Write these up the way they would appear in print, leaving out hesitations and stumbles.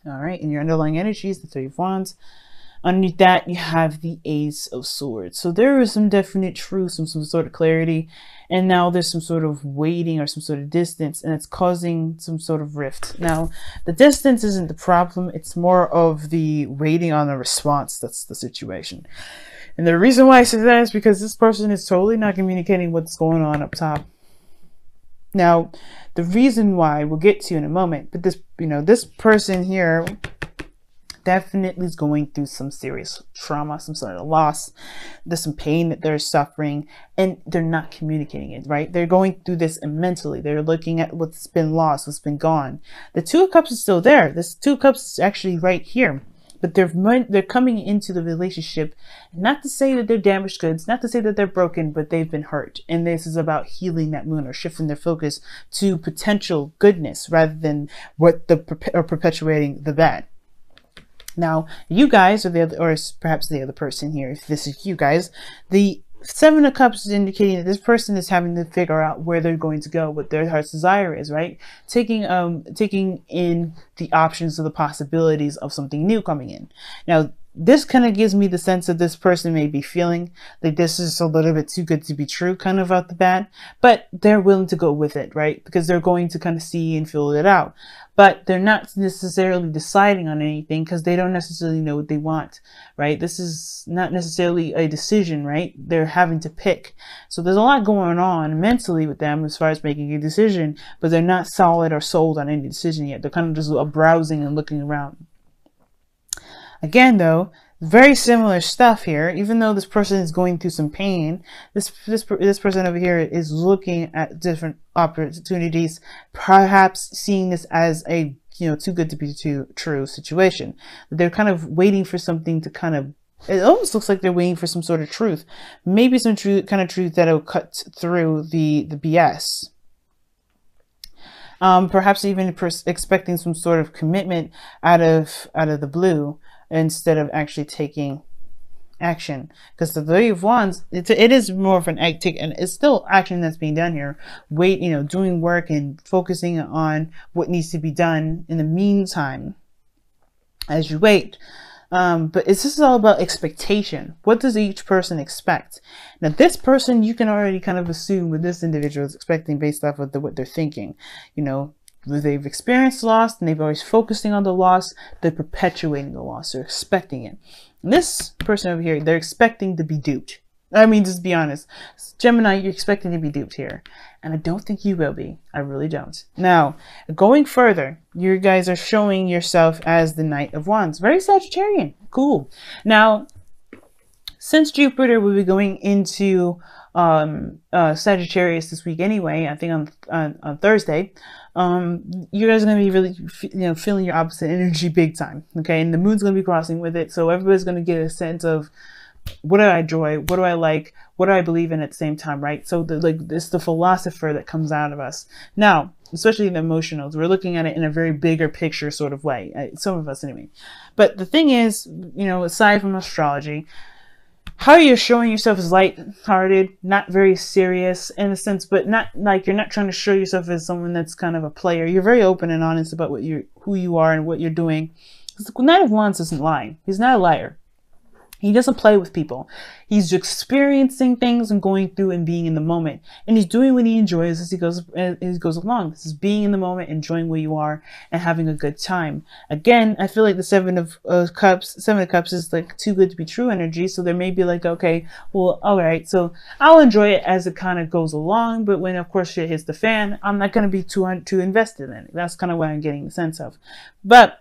All right, in your underlying energies, the Three of Wands. Underneath that, you have the Ace of Swords. So there is some definite truth, some sort of clarity. And now there's some sort of waiting or some sort of distance, and it's causing some sort of rift. Now, the distance isn't the problem. It's more of the waiting on a response. That's the situation. And the reason why I say that is because this person is totally not communicating what's going on up top. Now, the reason why we'll get to in a moment, but this person here definitely is going through some serious trauma, some sort of loss. There's some pain that they're suffering, and they're not communicating it, right? They're going through this mentally. They're looking at what's been lost, what's been gone. The Two of Cups is still there. This Two of Cups is actually right here. But they're coming into the relationship, not to say that they're damaged goods, not to say that they're broken, but they've been hurt. And this is about healing that wound or shifting their focus to potential goodness rather than perpetuating the bad. Now, you guys, or perhaps the other person here, if this is you guys, the Seven of Cups is indicating that this person is having to figure out where they're going to go, what their heart's desire is, right? Taking in the options or the possibilities of something new coming in. Now, this kind of gives me the sense that this person may be feeling like this is a little bit too good to be true, kind of out the bat, but they're willing to go with it, right? Because they're going to kind of see and feel it out. But they're not necessarily deciding on anything because they don't necessarily know what they want, right? This is not necessarily a decision, right? They're having to pick. So there's a lot going on mentally with them as far as making a decision, but they're not solid or sold on any decision yet. They're kind of just browsing and looking around. Again, though, very similar stuff here. Even though this person is going through some pain, this person over here is looking at different opportunities, perhaps seeing this as a too good to be true situation. They're kind of waiting for something to kind of. It almost looks like they're waiting for some sort of truth, maybe some truth that'll cut through the BS. Perhaps even expecting some sort of commitment out of the blue, instead of actually taking action, because the Three of Wands, it is more of an and it's still action that's being done here. Doing work and focusing on what needs to be done in the meantime as you wait. But this is all about expectation. What does each person expect? Now, this person, you can already kind of assume what this individual is expecting based off of what they're thinking. They've experienced loss and they've always focusing on the loss. They're perpetuating the loss. They're expecting it. And this person over here, they're expecting to be duped. I mean, just be honest. Gemini, you're expecting to be duped here. And I don't think you will be. I really don't. Now, going further, you guys are showing yourself as the Knight of Wands. Very Sagittarian. Cool. Now, since Jupiter will be going into Sagittarius this week anyway, I think on Thursday, you guys are going to be really feeling your opposite energy big time, okay? And the moon's going to be crossing with it, so everybody's going to get a sense of what do I enjoy, what do I like, what do I believe in at the same time, right? So it's the philosopher that comes out of us now, especially the emotionals. We're looking at it in a very bigger picture sort of way, some of us anyway. But the thing is, aside from astrology, how you're showing yourself is light-hearted, not very serious in a sense, but not like you're not trying to show yourself as someone that's kind of a player. You're very open and honest about who you are and what you're doing. The Knight of Wands doesn't lie. He's not a liar. He doesn't play with people. He's experiencing things and going through and being in the moment. And he's doing what he enjoys as he goes along. This is being in the moment, enjoying where you are, and having a good time. Again, I feel like the Seven of Cups is like too good to be true energy. So there may be like, okay, well, all right, so I'll enjoy it as it kind of goes along. But when, of course, shit hits the fan, I'm not going to be too invested in it. That's kind of what I'm getting the sense of. But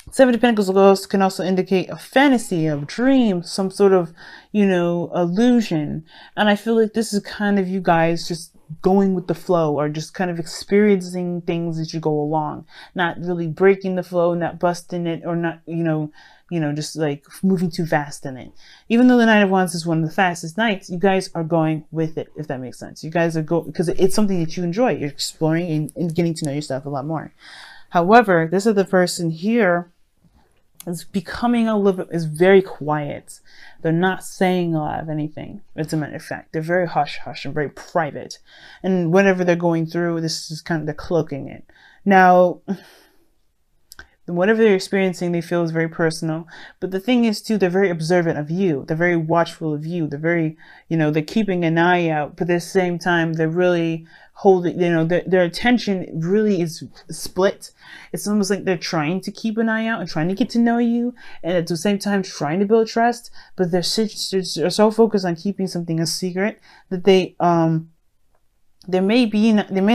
Seven of Pentacles can also indicate a fantasy, a dream, some sort of, illusion. And I feel like this is kind of you guys just going with the flow, or just kind of experiencing things as you go along, not really breaking the flow, not busting it, or not, just like moving too fast in it. Even though the Knight of Wands is one of the fastest knights, you guys are going with it, if that makes sense. You guys are because it's something that you enjoy. You're exploring and getting to know yourself a lot more. However, this other person here is becoming is very quiet. They're not saying a lot of anything. As a matter of fact, they're very hush-hush and very private. And whenever they're going through, this is kind of, they're cloaking it. Now, whatever they're experiencing, they feel is very personal. But the thing is too, they're very observant of you. They're very watchful of you. They're very, they're keeping an eye out, but at the same time, they're really holding, their attention really is split. It's almost like they're trying to keep an eye out and trying to get to know you, and at the same time trying to build trust, but they're so focused on keeping something a secret that they may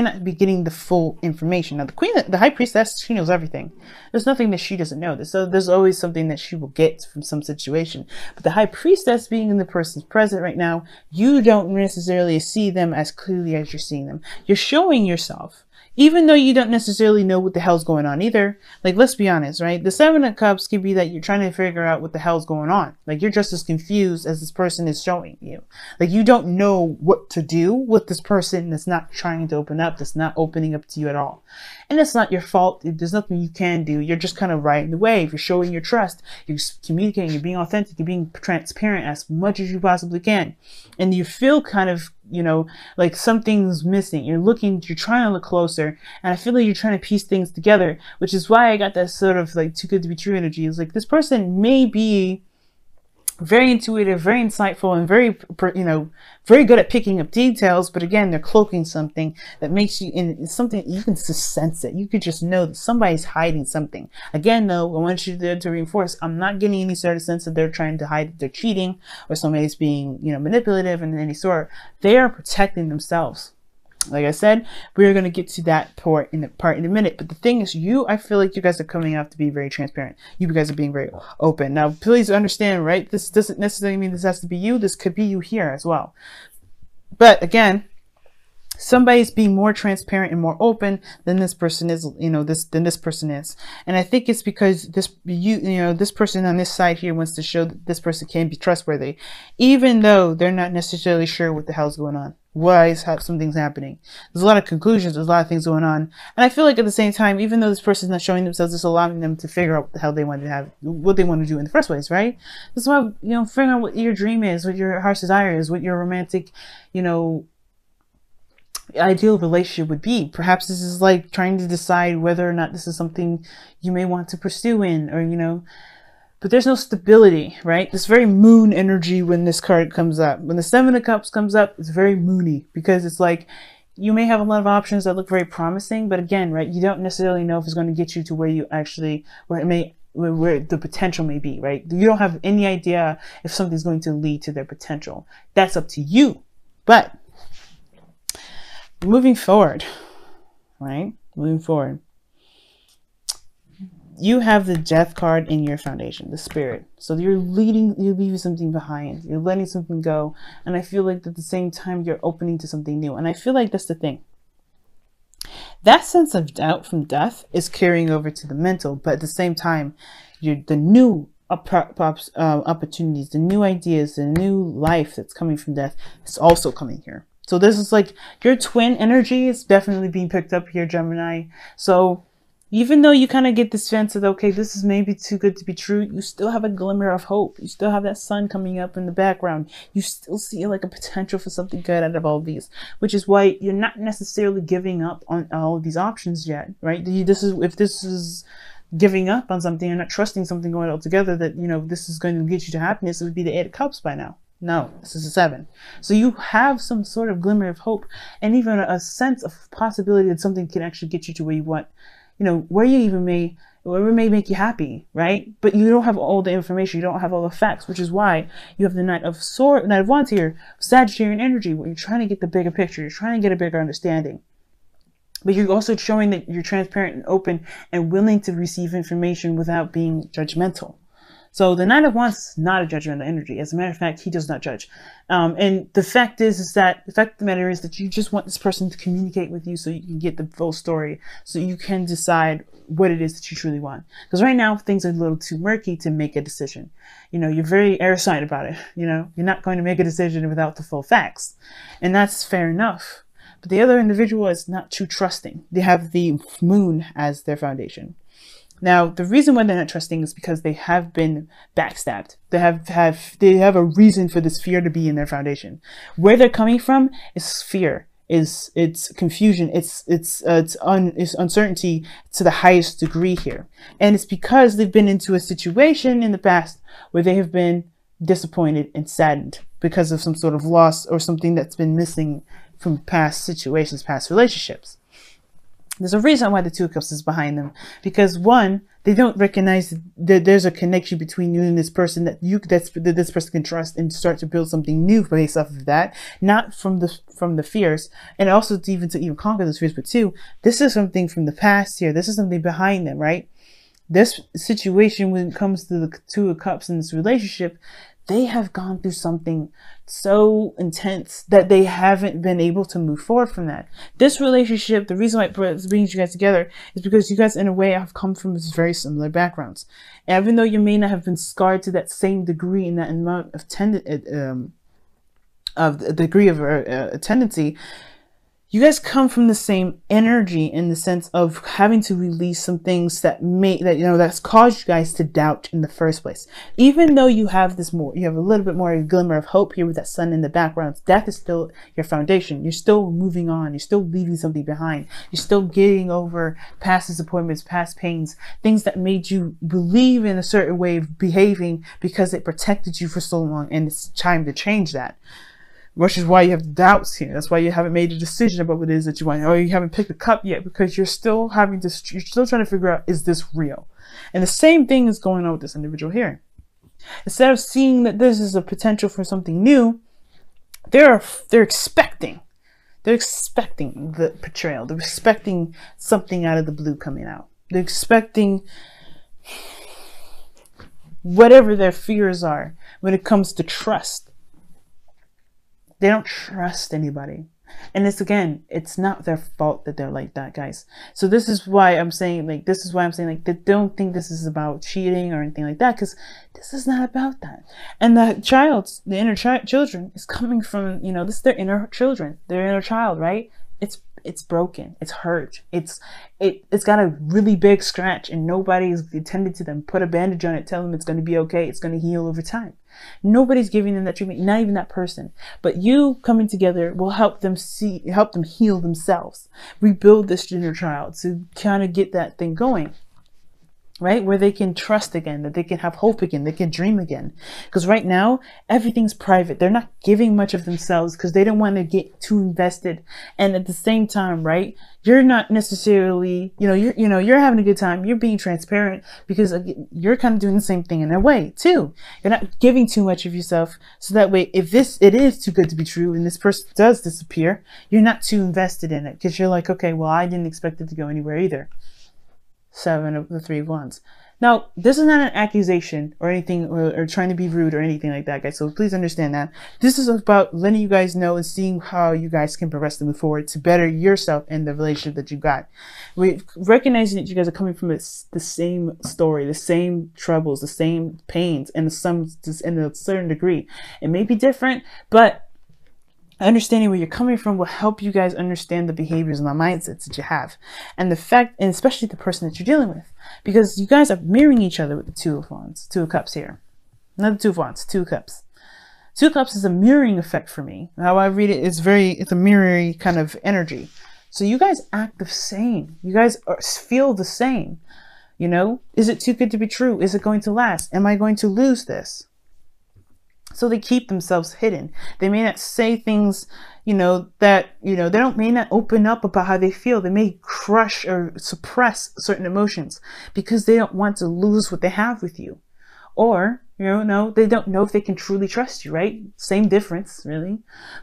not be getting the full information. Now, the high priestess, she knows everything. There's nothing that she doesn't know. There's always something that she will get from some situation. But the high priestess, being in the person's present right now, you don't necessarily see them as clearly as you're seeing them. You're showing yourself, even though you don't necessarily know what the hell's going on either. Like, let's be honest, right? The Seven of Cups could be that you're trying to figure out what the hell's going on. Like, you're just as confused as this person is showing you. Like, you don't know what to do with this person that's not trying to open up, that's not opening up to you at all. And it's not your fault. There's nothing you can do. You're just kind of riding the wave. You're showing your trust. You're communicating. You're being authentic. You're being transparent as much as you possibly can. And you feel kind of, like something's missing. You're trying to look closer. And I feel like you're trying to piece things together, which is why I got that sort of like too good to be true energy. It's like this person may be very intuitive, very insightful, and very good at picking up details. But again, they're cloaking something that makes you, and it's something you can just sense it. You could just know that somebody's hiding something. Again, though, I want you to reinforce, I'm not getting any sort of sense that they're trying to hide, they're cheating, or somebody's being, manipulative in any sort. They are protecting themselves. Like I said, we're going to get to that part in a minute. But the thing is, I feel like you guys are coming out to be very transparent. You guys are being very open. Now, please understand, right? This doesn't necessarily mean this has to be you. This could be you here as well. But again, somebody's being more transparent and more open than this person is, than this person is. And I think it's because this person on this side here wants to show that this person can be trustworthy, even though they're not necessarily sure what the hell's going on. Why something's happening? There's a lot of conclusions. There's a lot of things going on. And I feel like at the same time, even though this person's not showing themselves, it's allowing them to figure out what the hell they want to have, what they want to do in the first place, right? That's why, figuring out what your dream is, what your heart's desire is, what your romantic, ideal relationship would be. Perhaps this is like trying to decide whether or not this is something you may want to pursue in, or, but there's no stability, right? This very moon energy when this card comes up. When the Seven of Cups comes up, it's very moony, because it's like you may have a lot of options that look very promising, but again, right, you don't necessarily know if it's going to get you to where the potential may be, right? You don't have any idea if something's going to lead to their potential. That's up to you. But moving forward, right? Moving forward, you have the Death card in your foundation, the Spirit. So you're leaving something behind. You're letting something go. And I feel like at the same time, you're opening to something new. And I feel like that's the thing. That sense of doubt from death is carrying over to the mental. But at the same time, the new opportunities, the new ideas, the new life that's coming from death is also coming here. So this is like your twin energy is definitely being picked up here, Gemini. So even though you kind of get this sense of, okay, this is maybe too good to be true, you still have a glimmer of hope. You still have that sun coming up in the background. You still see like a potential for something good out of all of these, which is why you're not necessarily giving up on all of these options yet, right? If this is giving up on something and not trusting something going altogether that, this is going to get you to happiness, it would be the Eight of Cups by now. No, this is a 7. So you have some sort of glimmer of hope and even a sense of possibility that something can actually get you to where you want, where it may make you happy, right? But you don't have all the information. You don't have all the facts, which is why you have the Knight of Wands here, Sagittarian energy, where you're trying to get the bigger picture. You're trying to get a bigger understanding. But you're also showing that you're transparent and open and willing to receive information without being judgmental. So the Knight of Wands is not a judgmental energy. As a matter of fact, he does not judge. And the fact is that the fact of the matter is that you just want this person to communicate with you so you can get the full story, so you can decide what it is that you truly want. Because right now things are a little too murky to make a decision. You're very airtight about it. You're not going to make a decision without the full facts, and that's fair enough. But the other individual is not too trusting. They have the moon as their foundation. Now, the reason why they're not trusting is because they have been backstabbed. They have a reason for this fear to be in their foundation. Where they're coming from is fear. it's confusion, it's uncertainty to the highest degree here. And it's because they've been into a situation in the past where they have been disappointed and saddened because of some sort of loss or something that's been missing from past situations, past relationships. There's a reason why the Two of Cups is behind them, because one, they don't recognize that there's a connection between you and this person that this person can trust and start to build something new based off of that, not from the fears, and also to even conquer those fears. But two, this is something from the past here. This is something behind them, right? This situation, when it comes to the Two of Cups in this relationship, they have gone through something so intense that they haven't been able to move forward from that. This relationship, the reason why it brings you guys together is because you guys in a way have come from very similar backgrounds. And even though you may not have been scarred to that same degree in that amount of tendency, you guys come from the same energy in the sense of having to release some things that's caused you guys to doubt in the first place. Even though you have a little bit more glimmer of hope here with that sun in the background, that is still your foundation. You're still moving on. You're still leaving something behind. You're still getting over past disappointments, past pains, things that made you believe in a certain way of behaving because it protected you for so long, and it's time to change that. Which is why you have doubts here. That's why you haven't made a decision about what it is that you want, or you haven't picked a cup yet, because you're still trying to figure out, is this real? And the same thing is going on with this individual here. Instead of seeing that this is a potential for something new, they're expecting the betrayal. They're expecting something out of the blue coming out. They're expecting whatever their fears are when it comes to trust. They don't trust anybody. And it's not their fault that they're like that, guys. So this is why I'm saying, they don't think this is about cheating or anything like that, because this is not about that. And the inner children is coming from, this is their inner children, their inner child, right? It's broken, it's hurt, it's got a really big scratch, and nobody's attended to them, put a bandage on it, tell them it's going to be okay, it's going to heal over time. Nobody's giving them that treatment, not even that person. But you coming together will help them heal themselves, rebuild this inner child to kind of get that thing going, right? Where they can trust again, that they can have hope again, they can dream again. Because right now, everything's private. They're not giving much of themselves because they don't want to get too invested. And at the same time, right, you're not necessarily, you're having a good time. You're being transparent because you're kind of doing the same thing in a way too. You're not giving too much of yourself. So that way, if it is too good to be true and this person does disappear, you're not too invested in it because you're like, okay, well, I didn't expect it to go anywhere either. 7 of the 3 of Wands. Now, this is not an accusation or anything, or trying to be rude or anything like that, guys. So please understand that. This is about letting you guys know and seeing how you guys can progress and move forward to better yourself in the relationship that you got. We're recognizing that you guys are coming from the same story, the same troubles, the same pains, and in a certain degree. It may be different, but understanding where you're coming from will help you guys understand the behaviors and the mindsets that you have, and especially the person that you're dealing with, because you guys are mirroring each other with the Two of Wands, Two of Cups here. Not the Two of Wands, Two of Cups. Two of Cups is a mirroring effect for me. How I read it, it's a mirroring kind of energy. So you guys act the same. You guys feel the same. Is it too good to be true? Is it going to last? Am I going to lose this? So they keep themselves hidden. They may not say things, they may not open up about how they feel. They may crush or suppress certain emotions because they don't want to lose what they have with you. Or, they don't know if they can truly trust you, right? Same difference, really.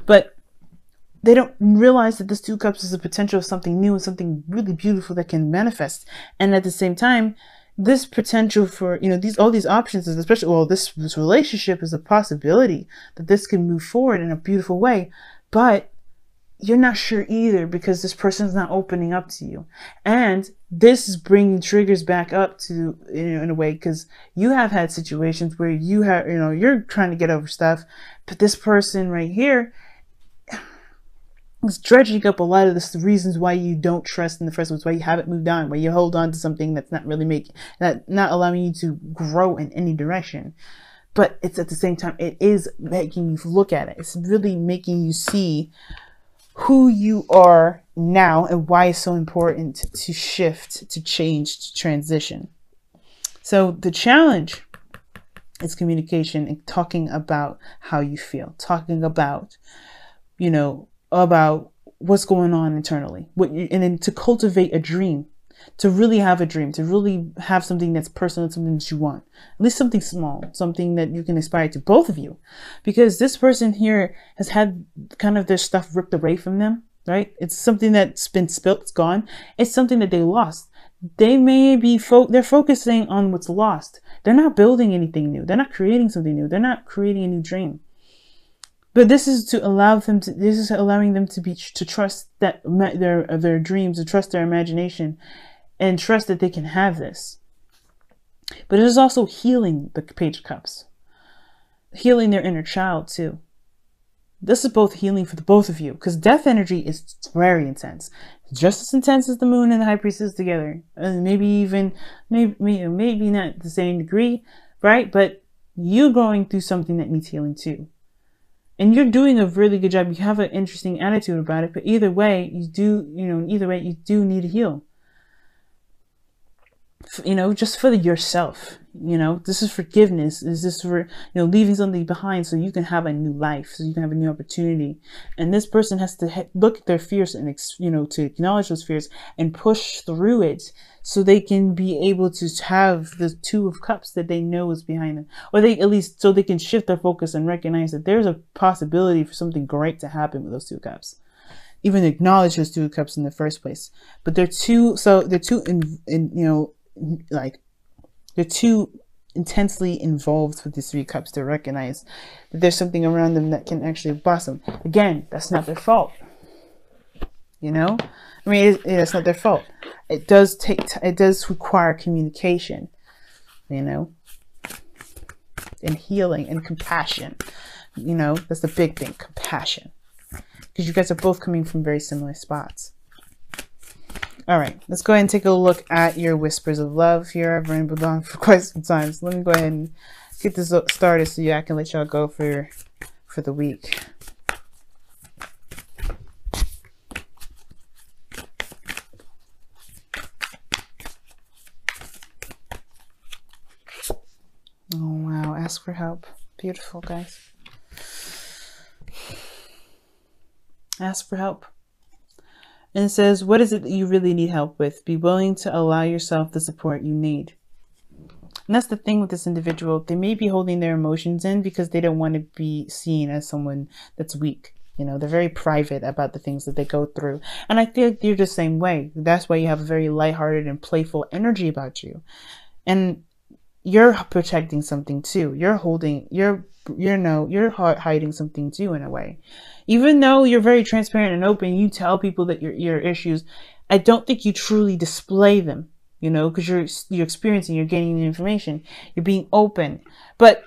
But they don't realize that this Two of Cups is a potential of something new and something really beautiful that can manifest. And at the same time, this potential for, all these options is this relationship is a possibility that this can move forward in a beautiful way, but you're not sure either because this person's not opening up to you. And this is bringing triggers back up to, in a way, because you have had situations where you're trying to get over stuff, but this person right here is dredging up a lot of the reasons why you don't trust in the first place, why you haven't moved on, why you hold on to something that's not really not allowing you to grow in any direction. But it's at the same time, it is making you look at it. It's really making you see who you are now and why it's so important to shift, to change, to transition. So the challenge is communication and talking about how you feel, talking about, about what's going on internally, and then to cultivate a dream, to really have a dream, to really have something that's personal, something that you want, at least something small, something that you can aspire to, both of you, because this person here has had kind of their stuff ripped away from them, right? It's something that's been spilt, it's gone. It's something that they lost. They may be, they're focusing on what's lost. They're not building anything new. They're not creating something new. They're not creating a new dream. But this is to allow them to, this is allowing them to trust that their dreams, to trust their imagination, and trust that they can have this. But it is also healing the Page of Cups, healing their inner child too. This is both healing for the both of you, because death energy is very intense, just as intense as the moon and the high priestess together, and maybe not the same degree, right? But you're going through something that needs healing too, and you're doing a really good job. You have an interesting attitude about it, but either way, you do need to heal. Just for yourself, this is forgiveness. Is this for, leaving something behind so you can have a new life, so you can have a new opportunity. And this person has to look at their fears and, to acknowledge those fears and push through it so they can be able to have the Two of Cups that they know is behind them, or so they can shift their focus and recognize that there's a possibility for something great to happen with those Two of Cups. Even acknowledge those Two of Cups in the first place. But they're too intensely involved with these Three of Cups to recognize that there's something around them that can actually blossom. Again, that's not their fault. It's not their fault. It does require communication, and healing and compassion. That's the big thing, compassion, because you guys are both coming from very similar spots. All right, let's go ahead and take a look at your whispers of love here. I've rambled on for quite some time, so let me go ahead and get this started so I can let y'all go for the week. Oh wow, ask for help. Beautiful, guys. Ask for help. And it says, what is it that you really need help with? Be willing to allow yourself the support you need. And that's the thing with this individual. They may be holding their emotions in because they don't want to be seen as someone that's weak. They're very private about the things that they go through. And I feel like you're the same way. That's why you have a very lighthearted and playful energy about you. And you're protecting something too. You're hiding something too in a way. Even though you're very transparent and open, you tell people that your issues, I don't think you truly display them, because you're experiencing, you're gaining the information, you're being open. But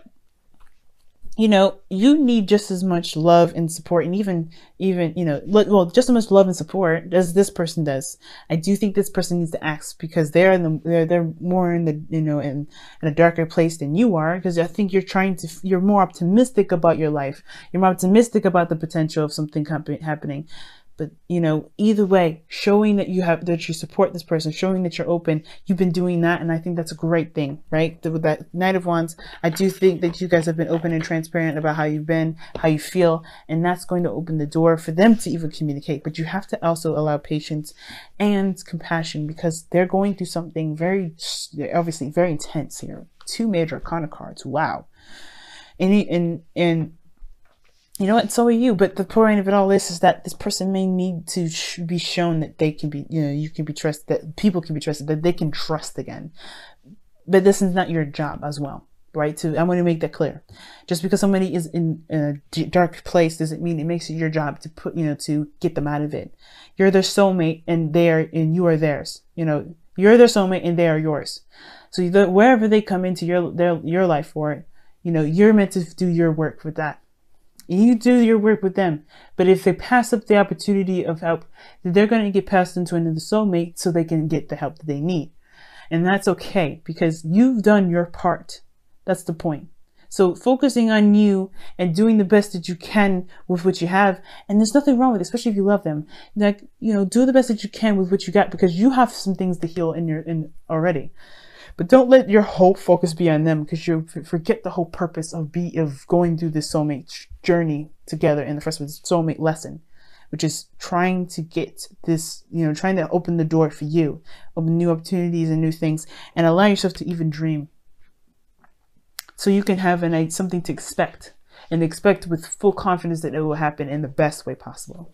you need just as much love and support, and even just as much love and support as this person does. I do think this person needs to ask, because they're more in the in a darker place than you are, because I think you're more optimistic about your life. You're more optimistic about the potential of something happening. But either way, showing that you support this person, showing that you're open, you've been doing that, and I think that's a great thing, right? With that Knight of Wands, I do think that you guys have been open and transparent about how you've been, how you feel, and that's going to open the door for them to even communicate. But you have to also allow patience and compassion, because they're going through something obviously very intense here. 2 major arcana cards, wow. And you know what? So are you. But the point of it all is that this person may need to be shown that they can be, you can be trusted, that people can be trusted, that they can trust again. But this is not your job as well, right? I want to make that clear. Just because somebody is in a dark place doesn't mean it makes it your job to to get them out of it. You're their soulmate, and you are theirs. You're their soulmate, and they are yours. So wherever they come into your life for, you're meant to do your work with that. You do your work with them. But if they pass up the opportunity of help, they're going to get passed into another soulmate so they can get the help that they need. And that's okay, because you've done your part. That's the point. So focusing on you and doing the best that you can with what you have. And there's nothing wrong with it, especially if you love them. Like, you know, do the best that you can with what you got, because you have some things to heal in already. But don't let your whole focus be on them, because you forget the whole purpose of going through this soulmate journey together in the first place, soulmate lesson, which is trying to get this, you know, trying to open the door for you, open new opportunities and new things, and allow yourself to even dream. So you can have something to expect, and expect with full confidence that it will happen in the best way possible.